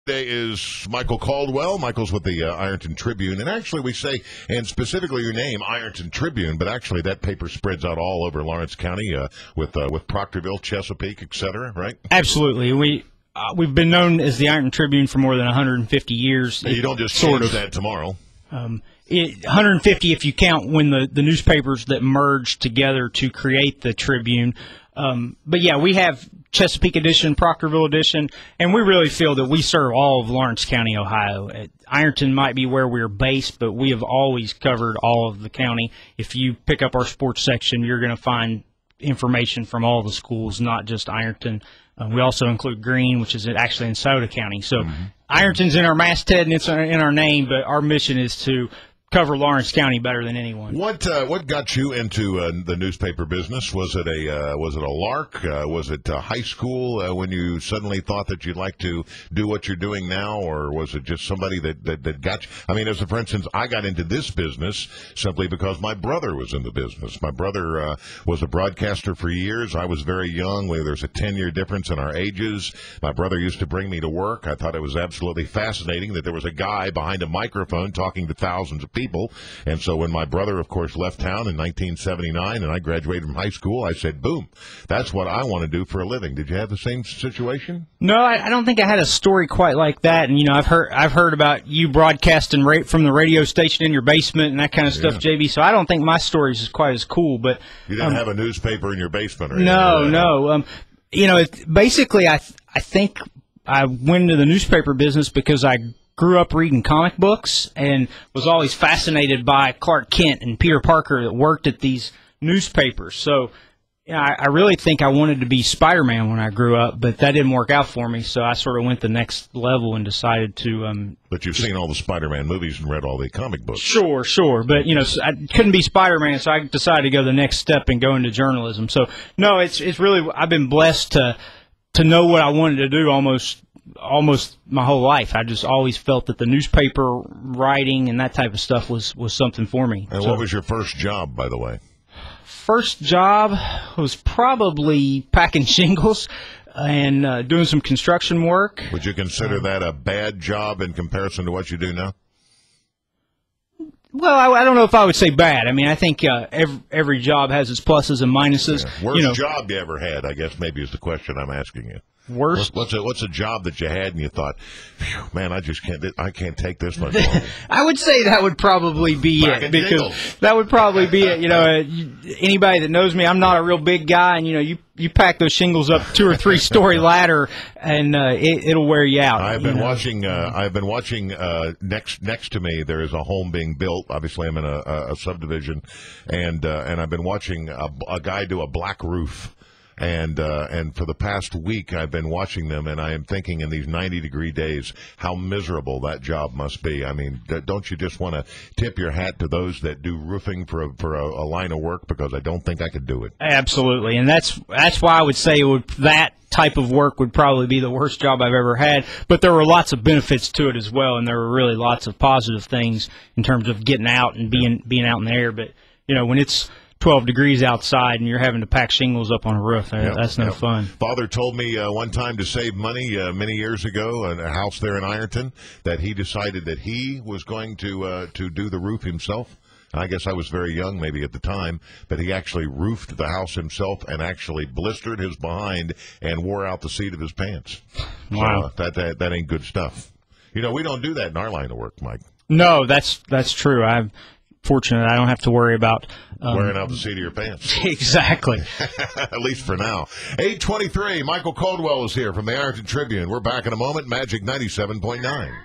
Today is Michael Caldwell. Michael's with the Ironton Tribune. And actually we say, and specifically your name, Ironton Tribune, but actually that paper spreads out all over Lawrence County with Proctorville, Chesapeake, et cetera, right? Absolutely. We've been known as the Ironton Tribune for more than 150 years. You don't just change that tomorrow. 150 if you count when the newspapers that merged together to create the Tribune. But yeah, we have Chesapeake edition, Proctorville edition, and we really feel that we serve all of Lawrence County, Ohio. Ironton might be where we're based, but we have always covered all of the county. If you pick up our sports section, you're going to find information from all the schools, not just Ironton. We also include Greene, which is actually in Sauter County. So Ironton's in our masthead and it's in our name, but our mission is to cover Lawrence County better than anyone. What got you into the newspaper business? Was it a lark? Was it high school when you suddenly thought that you'd like to do what you're doing now, or was it just somebody that got you? I mean, for instance, I got into this business simply because my brother was in the business. My brother was a broadcaster for years. I was very young. There's a 10-year difference in our ages. My brother used to bring me to work. I thought it was absolutely fascinating that there was a guy behind a microphone talking to thousands of people. And so when my brother, of course, left town in 1979 and I graduated from high school, I said, boom, that's what I want to do for a living. Did you have the same situation? No, I don't think I had a story quite like that. And, I've heard about you broadcasting from the radio station in your basement and that kind of stuff, JB. So I don't think my story is quite as cool. But you didn't have a newspaper in your basement or anything? No. Basically, I think I went into the newspaper business because I grew up reading comic books and was always fascinated by Clark Kent and Peter Parker that worked at these newspapers. So I really think I wanted to be Spider-Man when I grew up, but that didn't work out for me. So I sort of went the next level and decided to But you've seen all the Spider-Man movies and read all the comic books. Sure. But, I couldn't be Spider-Man, so I decided to go the next step and go into journalism. So, no, it's really – I've been blessed to know what I wanted to do almost my whole life. I just always felt that the newspaper writing and that type of stuff was something for me. And what was your first job, by the way? First job was probably packing shingles and doing some construction work. Would you consider that a bad job in comparison to what you do now? Well, I don't know if I would say bad. I mean, I think every job has its pluses and minuses. Yeah. Worst job you ever had, I guess, maybe is the question I'm asking you. Worst? What's a job that you had and you thought, man, I can't take this much longer? I would say that would probably be it, because that would probably be it. Anybody that knows me, I'm not a real big guy, and you pack those shingles up 2 or 3 story ladder, and it'll wear you out. I've been watching next to me. There is a home being built. Obviously, I'm in a subdivision, and I've been watching a guy do a black roof. And for the past week, I've been watching them, and I am thinking in these 90-degree days how miserable that job must be. I mean, don't you just want to tip your hat to those that do roofing for a line of work? Because I don't think I could do it. Absolutely, and that's why I would say that type of work would probably be the worst job I've ever had. But there were lots of benefits to it as well, and there were really lots of positive things in terms of getting out and being out in the air. But when it's 12 degrees outside and you're having to pack shingles up on a roof, that's no fun. Father told me one time to save money many years ago in a house there in Ironton that he decided that he was going to do the roof himself. I guess I was very young maybe at the time, but he actually roofed the house himself and actually blistered his behind and wore out the seat of his pants. Wow. So that ain't good stuff. We don't do that in our line of work, Mike. No, that's true. I'm fortunate I don't have to worry about wearing out the seat of your pants. Exactly. At least for now. 8:23, Michael Caldwell is here from the Ironton Tribune. We're back in a moment. Magic 97.9.